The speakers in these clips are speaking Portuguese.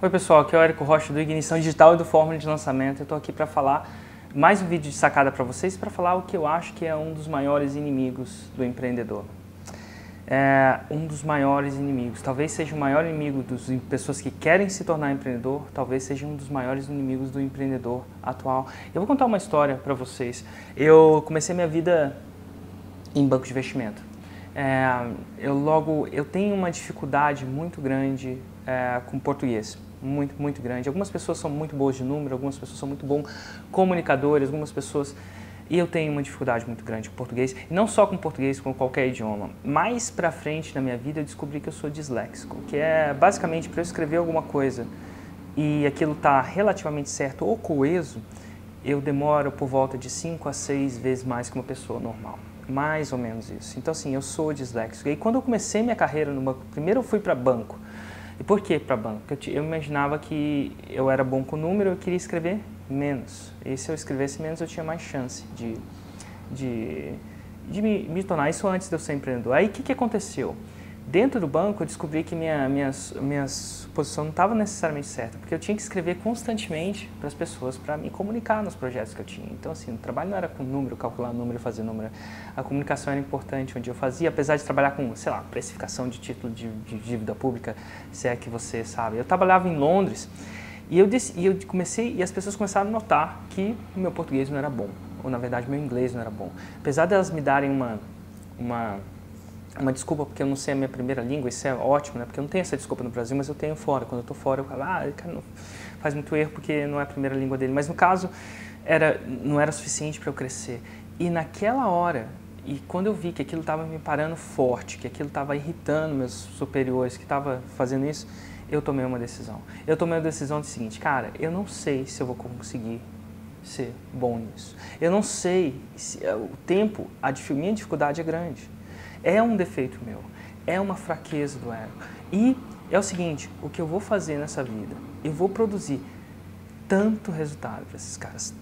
Oi pessoal, aqui é o Érico Rocha do Ignição Digital e do Fórmula de Lançamento. Eu estou aqui para falar mais um vídeo de sacada para vocês, para falar o que eu acho que é um dos maiores inimigos do empreendedor. Um dos maiores inimigos, talvez seja o maior inimigo das pessoas que querem se tornar empreendedor, talvez seja um dos maiores inimigos do empreendedor atual. Eu vou contar uma história para vocês. Eu comecei minha vida em banco de investimento. Eu tenho uma dificuldade muito grande com português, muito grande. Algumas pessoas são muito boas de número, algumas pessoas são muito bons comunicadores, e eu tenho uma dificuldade muito grande com português, e não só com português, com qualquer idioma. Mais pra frente na minha vida eu descobri que eu sou disléxico, que é basicamente para eu escrever alguma coisa e aquilo tá relativamente certo ou coeso, eu demoro por volta de 5 a 6 vezes mais que uma pessoa normal. Mais ou menos isso. Então assim, eu sou disléxico. E quando eu comecei minha carreira no banco, primeiro eu fui para banco. E por que para banco? Porque eu imaginava que eu era bom com número, eu queria escrever menos. E se eu escrevesse menos, eu tinha mais chance de me tornar isso antes de eu ser empreendedor. Aí o que aconteceu? Dentro do banco eu descobri que minha posição não estava necessariamente certa, porque eu tinha que escrever constantemente para as pessoas para me comunicar nos projetos que eu tinha. Então assim, o trabalho não era com número, calcular número, fazer número. A comunicação era importante onde eu fazia, apesar de trabalhar com, sei lá, precificação de título de dívida pública, se é que você sabe. Eu trabalhava em Londres e as pessoas começaram a notar que o meu português não era bom, ou na verdade meu inglês não era bom. Apesar delas me darem uma desculpa porque eu não sei a minha primeira língua, isso é ótimo, né? Porque eu não tenho essa desculpa no Brasil, mas eu tenho fora. Quando eu estou fora, eu falo, o cara não faz muito erro porque não é a primeira língua dele. Mas no caso, não era suficiente para eu crescer. E naquela hora, e quando eu vi que aquilo estava me parando forte, que aquilo estava irritando meus superiores, que estava fazendo isso, eu tomei uma decisão. Eu tomei a decisão do seguinte, cara, eu não sei se eu vou conseguir ser bom nisso. Eu não sei se o tempo, minha dificuldade é grande. É um defeito meu, é uma fraqueza do ego. E é o seguinte, o que eu vou fazer nessa vida, eu vou produzir tanto resultado para esses caras,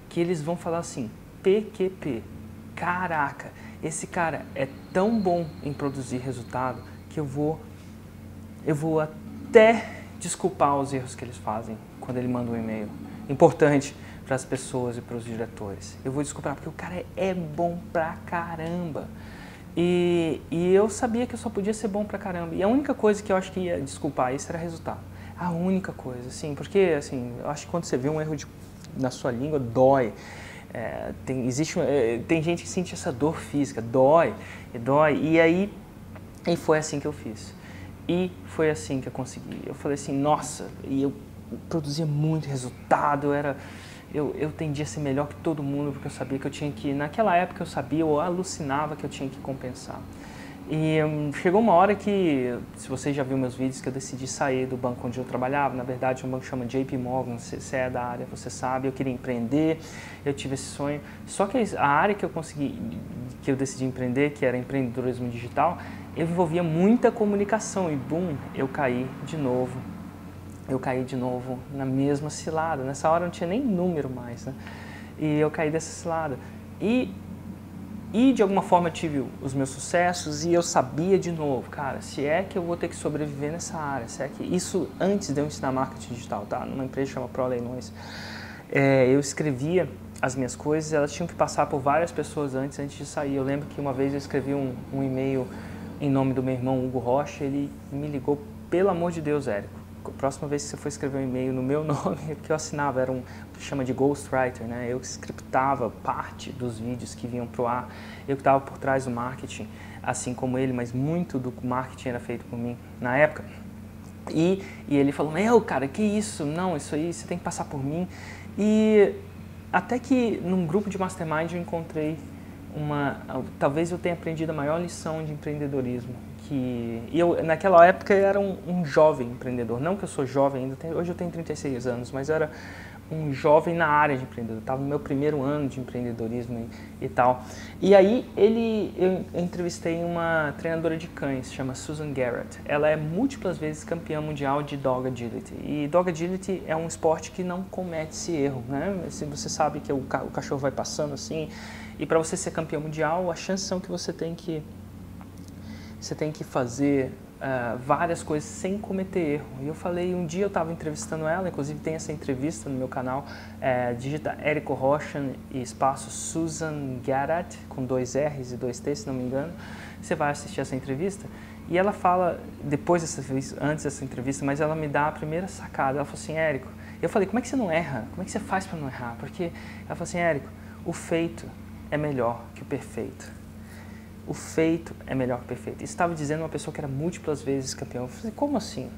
que eles vão falar assim, PQP, caraca, esse cara é tão bom em produzir resultado que eu vou até desculpar os erros que eles fazem quando ele manda um e-mail. Importante para as pessoas e para os diretores. Eu vou desculpar porque o cara é bom pra caramba. E eu sabia que eu só podia ser bom pra caramba. E a única coisa que eu acho que ia desculpar isso era resultado. A única coisa, assim, porque assim, eu acho que quando você vê um erro na sua língua, dói. Tem gente que sente essa dor física, dói. E aí foi assim que eu fiz. E foi assim que eu consegui. Eu falei assim, nossa, e eu produzia muito resultado, eu tendia a ser melhor que todo mundo, porque eu sabia que eu tinha que, naquela época eu alucinava que eu tinha que compensar. E chegou uma hora que, se você já viu meus vídeos, que eu decidi sair do banco onde eu trabalhava. Na verdade, um banco chama JP Morgan, você é da área, você sabe, eu queria empreender, eu tive esse sonho. Só que a área que eu decidi empreender, que era empreendedorismo digital, eu envolvia muita comunicação e, eu caí de novo. Na mesma cilada. Nessa hora não tinha nem número mais, né? E eu caí dessa cilada. E de alguma forma eu tive os meus sucessos e eu sabia de novo, cara, se é que eu vou ter que sobreviver nessa área, se é que isso antes de eu ensinar marketing digital, tá? Numa empresa que chama Pro Leilões, eu escrevia as minhas coisas, elas tinham que passar por várias pessoas antes de sair. Eu lembro que uma vez eu escrevi um e-mail em nome do meu irmão Hugo Rocha, ele me ligou, pelo amor de Deus, Érico, a próxima vez que você for escrever um e-mail no meu nome, porque eu assinava, era o que chama de ghostwriter, né? Eu scriptava parte dos vídeos que vinham pro ar, eu que estava por trás do marketing, assim como ele, mas muito do marketing era feito por mim na época. E ele falou, cara, que isso? Não, isso aí você tem que passar por mim. E até que num grupo de mastermind eu encontrei talvez eu tenha aprendido a maior lição de empreendedorismo. Naquela época eu era um jovem empreendedor, não que eu sou jovem ainda, hoje eu tenho 36 anos, mas eu era um jovem na área de empreendedor, estava no meu primeiro ano de empreendedorismo e tal. E aí eu entrevistei uma treinadora de cães, chama Susan Garrett. Ela é múltiplas vezes campeã mundial de Dog Agility. E Dog Agility é um esporte que não comete esse erro, né? Se você sabe que o cachorro vai passando assim, e para você ser campeão mundial, a chance são que você tem que fazer várias coisas sem cometer erro. E eu falei, um dia eu estava entrevistando ela, inclusive tem essa entrevista no meu canal, digita Érico Rocha e espaço Susan Garat, com 2 R's e 2 T's, se não me engano. Você vai assistir essa entrevista e ela fala, antes dessa entrevista, mas ela me dá a primeira sacada. Ela falou assim, Érico, eu falei, como é que você não erra? Como é que você faz para não errar? Porque ela falou assim, Érico, o feito é melhor que o perfeito. O feito é melhor que o perfeito. Isso estava dizendo uma pessoa que era múltiplas vezes campeão. Eu falei, como assim?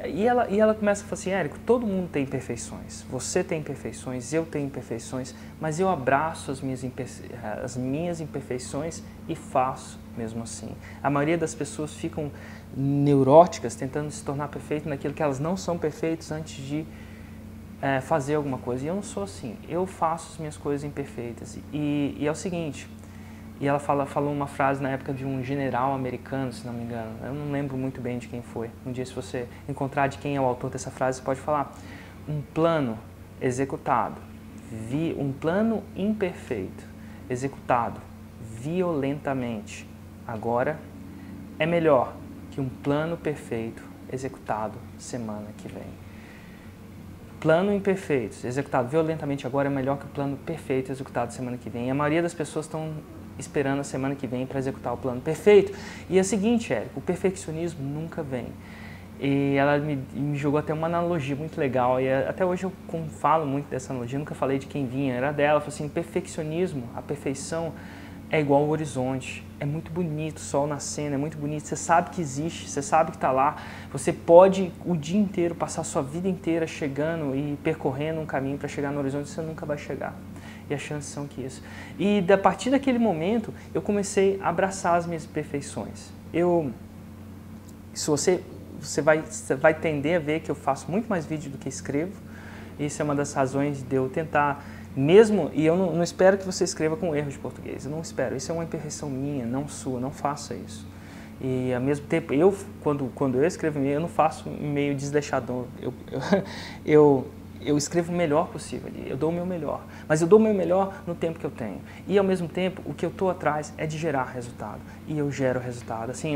E ela começa a falar assim, Érico, todo mundo tem imperfeições. Você tem imperfeições, eu tenho imperfeições, mas eu abraço as minhas imperfeições e faço mesmo assim. A maioria das pessoas ficam neuróticas, tentando se tornar perfeito naquilo que elas não são perfeitas antes de fazer alguma coisa. E eu não sou assim. Eu faço as minhas coisas imperfeitas. E é o seguinte... E ela falou uma frase na época de um general americano, se não me engano. Eu não lembro muito bem de quem foi. Um dia, se você encontrar de quem é o autor dessa frase, você pode falar. Um plano executado, um plano imperfeito, executado violentamente, agora é melhor que um plano perfeito executado semana que vem. Plano imperfeito, executado violentamente agora é melhor que o plano perfeito executado semana que vem. E a maioria das pessoas estão esperando a semana que vem para executar o plano perfeito. E é o seguinte, Érico, o perfeccionismo nunca vem. E ela me jogou até uma analogia muito legal, e até hoje eu falo muito dessa analogia, nunca falei de quem vinha, era dela. Ela falou assim, perfeccionismo, a perfeição é igual ao horizonte, é muito bonito, o sol nascendo, é muito bonito, você sabe que existe, você sabe que está lá, você pode o dia inteiro, passar a sua vida inteira chegando e percorrendo um caminho para chegar no horizonte, você nunca vai chegar. E as chances são que isso. E a partir daquele momento, eu comecei a abraçar as minhas imperfeições. Você vai tender a ver que eu faço muito mais vídeo do que escrevo. Isso é uma das razões de eu tentar, mesmo, e eu não espero que você escreva com erro de português, eu não espero. Isso é uma imperfeição minha, não sua, não faça isso. E ao mesmo tempo, quando eu escrevo e-mail, eu não faço meio desleixador. Eu escrevo o melhor possível ali, eu dou o meu melhor, mas eu dou o meu melhor no tempo que eu tenho. E ao mesmo tempo, o que eu estou atrás é de gerar resultado, e eu gero resultado. Assim,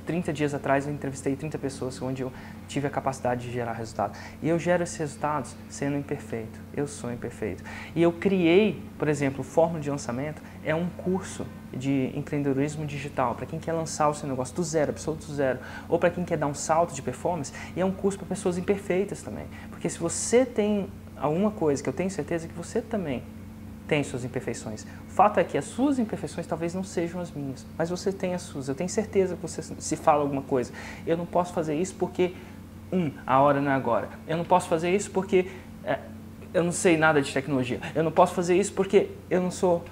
30 dias atrás eu entrevistei 30 pessoas onde eu tive a capacidade de gerar resultado. E eu gero esses resultados sendo imperfeito, eu sou imperfeito. E eu criei, por exemplo, o Fórmula de Lançamento é um curso de empreendedorismo digital, para quem quer lançar o seu negócio do zero, absoluto zero, ou para quem quer dar um salto de performance, e é um curso para pessoas imperfeitas também. Porque se você tem alguma coisa, que eu tenho certeza que você também tem suas imperfeições. O fato é que as suas imperfeições talvez não sejam as minhas, mas você tem as suas. Eu tenho certeza que você se fala alguma coisa. Eu não posso fazer isso porque, a hora não é agora. Eu não posso fazer isso porque eu não sei nada de tecnologia. Eu não posso fazer isso porque eu não sou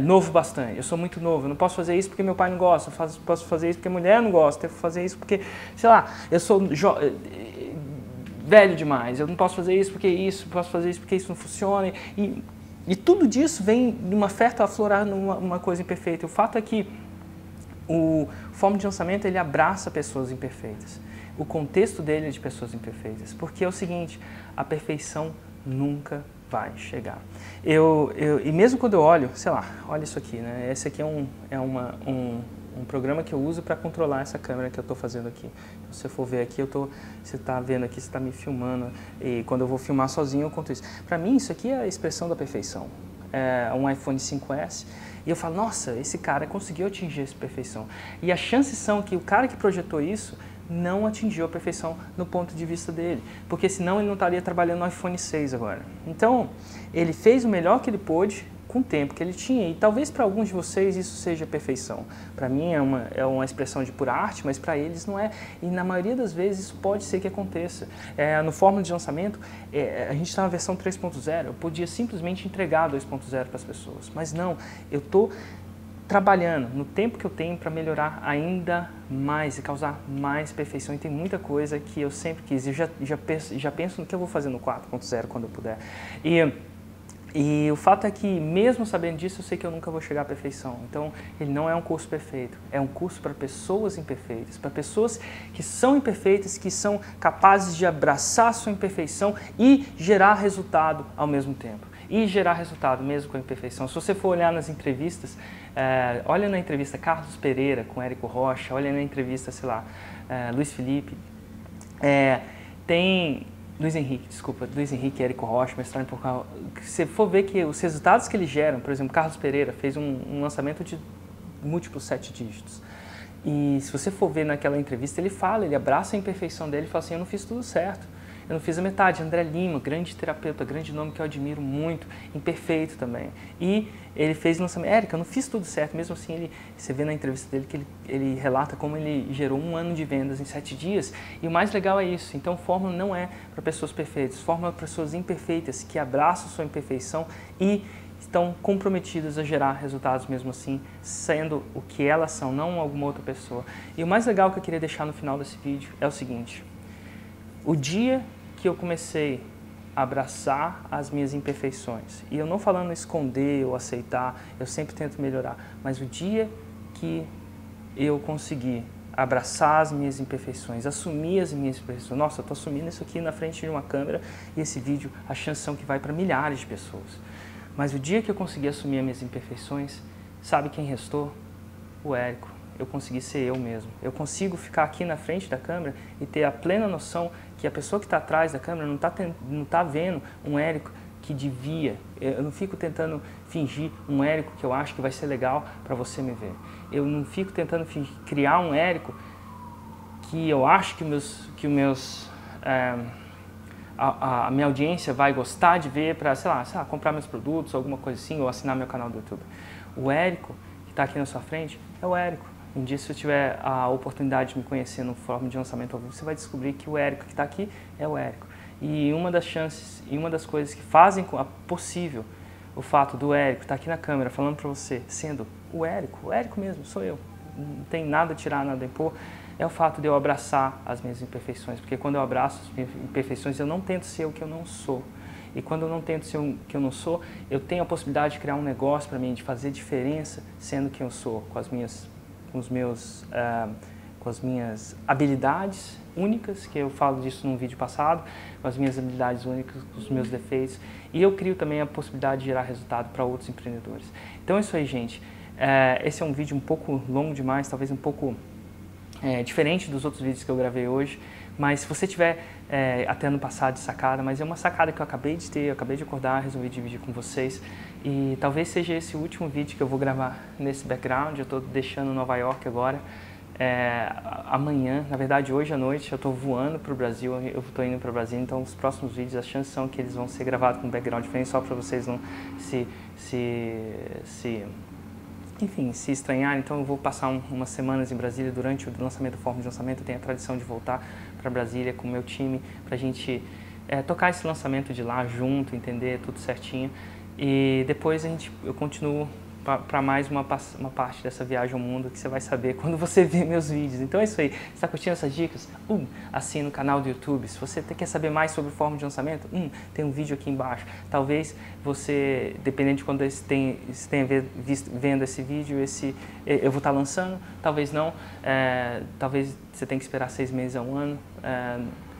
novo bastante. Eu sou muito novo. Eu não posso fazer isso porque meu pai não gosta. Eu posso fazer isso porque a mulher não gosta. Eu posso fazer isso porque, sei lá, eu sou velho demais. Eu não posso fazer isso porque isso. Eu posso fazer isso porque isso não funciona. E tudo disso vem de uma oferta aflorar numa coisa imperfeita. O fato é que o Fórmula de Lançamento ele abraça pessoas imperfeitas. O contexto dele é de pessoas imperfeitas. Porque é o seguinte, a perfeição nunca vai chegar. E mesmo quando eu olho, sei lá, olha isso aqui, né? Esse aqui é um programa que eu uso para controlar essa câmera que eu estou fazendo aqui. Se você for ver aqui, você está vendo aqui, você está me filmando, e quando eu vou filmar sozinho eu conto isso. Para mim, isso aqui é a expressão da perfeição. É um iPhone 5S, e eu falo, nossa, esse cara conseguiu atingir essa perfeição. E as chances são que o cara que projetou isso não atingiu a perfeição no ponto de vista dele, porque senão ele não estaria trabalhando no iPhone 6 agora. Então, ele fez o melhor que ele pôde, com o tempo que ele tinha, e talvez para alguns de vocês isso seja perfeição. Para mim é uma expressão de pura arte, mas para eles não é, e na maioria das vezes isso pode ser que aconteça. No Fórmula de Lançamento, a gente está na versão 3.0, eu podia simplesmente entregar 2.0 para as pessoas, mas não, eu estou trabalhando no tempo que eu tenho para melhorar ainda mais e causar mais perfeição, e tem muita coisa que eu sempre quis, eu já penso no que eu vou fazer no 4.0 quando eu puder. E o fato é que, mesmo sabendo disso, eu sei que eu nunca vou chegar à perfeição. Então, ele não é um curso perfeito. É um curso para pessoas imperfeitas, para pessoas que são imperfeitas, que são capazes de abraçar a sua imperfeição e gerar resultado ao mesmo tempo. e gerar resultado mesmo com a imperfeição. Se você for olhar nas entrevistas, olha na entrevista Carlos Pereira com Érico Rocha, olha na entrevista, sei lá, Luiz Felipe, tem Luiz Henrique e Érico Rocha, mestrado em Portugal. Se você for ver que os resultados que eles geram, por exemplo, Carlos Pereira fez um lançamento de múltiplos 7 dígitos. E se você for ver naquela entrevista, ele abraça a imperfeição dele e fala assim, eu não fiz tudo certo, eu não fiz a metade. André Lima, grande terapeuta, grande nome que eu admiro muito, imperfeito também. E ele fez o lançamento, Érica, eu não fiz tudo certo, mesmo assim você vê na entrevista dele que ele relata como ele gerou 1 ano de vendas em 7 dias. E o mais legal é isso, então fórmula não é para pessoas perfeitas, fórmula é para pessoas imperfeitas, que abraçam sua imperfeição e estão comprometidas a gerar resultados mesmo assim, sendo o que elas são, não alguma outra pessoa. E o mais legal que eu queria deixar no final desse vídeo é o seguinte: o dia que eu comecei a abraçar as minhas imperfeições, e eu não falando esconder ou aceitar, eu sempre tento melhorar, mas o dia que eu consegui abraçar as minhas imperfeições, assumir as minhas imperfeições, nossa, eu estou assumindo isso aqui na frente de uma câmera e esse vídeo, a chance são que vai para milhares de pessoas. Mas o dia que eu consegui assumir as minhas imperfeições, sabe quem restou? O Érico. Eu consegui ser eu mesmo. Eu consigo ficar aqui na frente da câmera e ter a plena noção que a pessoa que está atrás da câmera não tá vendo um Érico que devia. Eu não fico tentando fingir um Érico que eu acho que vai ser legal para você me ver. Eu não fico tentando criar um Érico que eu acho que a minha audiência vai gostar de ver para, sei lá, comprar meus produtos, alguma coisa assim, ou assinar meu canal do YouTube. O Érico, que está aqui na sua frente, é o Érico. Um dia, se você tiver a oportunidade de me conhecer no fórum de lançamento ao vivo, você vai descobrir que o Érico que está aqui é o Érico. E uma das chances, e uma das coisas que fazem possível o fato do Érico estar aqui na câmera falando para você, sendo o Érico mesmo, sou eu, não tem nada a tirar, nada a impor, é o fato de eu abraçar as minhas imperfeições, porque quando eu abraço as minhas imperfeições, eu não tento ser o que eu não sou. E quando eu não tento ser o que eu não sou, eu tenho a possibilidade de criar um negócio para mim, de fazer diferença sendo quem eu sou, com as minhas habilidades únicas, que eu falo disso num vídeo passado, com as minhas habilidades únicas, com os meus defeitos. E eu crio também a possibilidade de gerar resultado para outros empreendedores. Então é isso aí, gente. Esse é um vídeo um pouco longo demais, talvez um pouco diferente dos outros vídeos que eu gravei hoje, mas se você tiver até ano passado de sacada, mas é uma sacada que eu acabei de ter, eu acabei de acordar, resolvi dividir com vocês, e talvez seja esse o último vídeo que eu vou gravar nesse background. Eu estou deixando Nova York agora, amanhã, na verdade hoje à noite eu estou voando para o Brasil, eu estou indo para o Brasil, então os próximos vídeos, as chances são que eles vão ser gravados com um background diferente, só para vocês não enfim, se estranhar. Então eu vou passar umas semanas em Brasília durante o lançamento do Fórmula de Lançamento. Eu tenho a tradição de voltar para Brasília com o meu time para a gente tocar esse lançamento de lá junto, entender tudo certinho. E depois eu continuo para mais uma parte dessa viagem ao mundo que você vai saber quando você ver meus vídeos. Então é isso aí. Você está curtindo essas dicas? Assina o canal do YouTube. Se você quer saber mais sobre Fórmula de Lançamento, tem um vídeo aqui embaixo. Talvez você, dependendo de quando você tenha vendo esse vídeo, eu vou estar lançando, talvez não. Talvez você tenha que esperar 6 meses a 1 ano.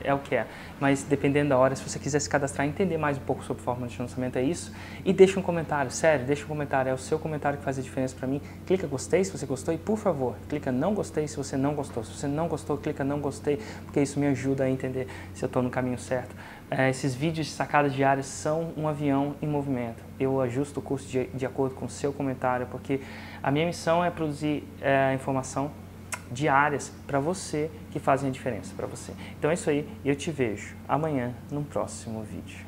É o que é, mas dependendo da hora, se você quiser se cadastrar e entender mais um pouco sobre Fórmula de Lançamento, é isso. E deixa um comentário, sério, deixa um comentário, é o seu comentário que faz a diferença para mim. Clica gostei se você gostou e, por favor, clica não gostei se você não gostou. Se você não gostou, clica não gostei, porque isso me ajuda a entender se eu estou no caminho certo. Esses vídeos de sacadas diárias são um avião em movimento. Eu ajusto o curso de acordo com o seu comentário, porque a minha missão é produzir informação diárias para você, que fazem a diferença para você. Então é isso aí, e eu te vejo amanhã num próximo vídeo.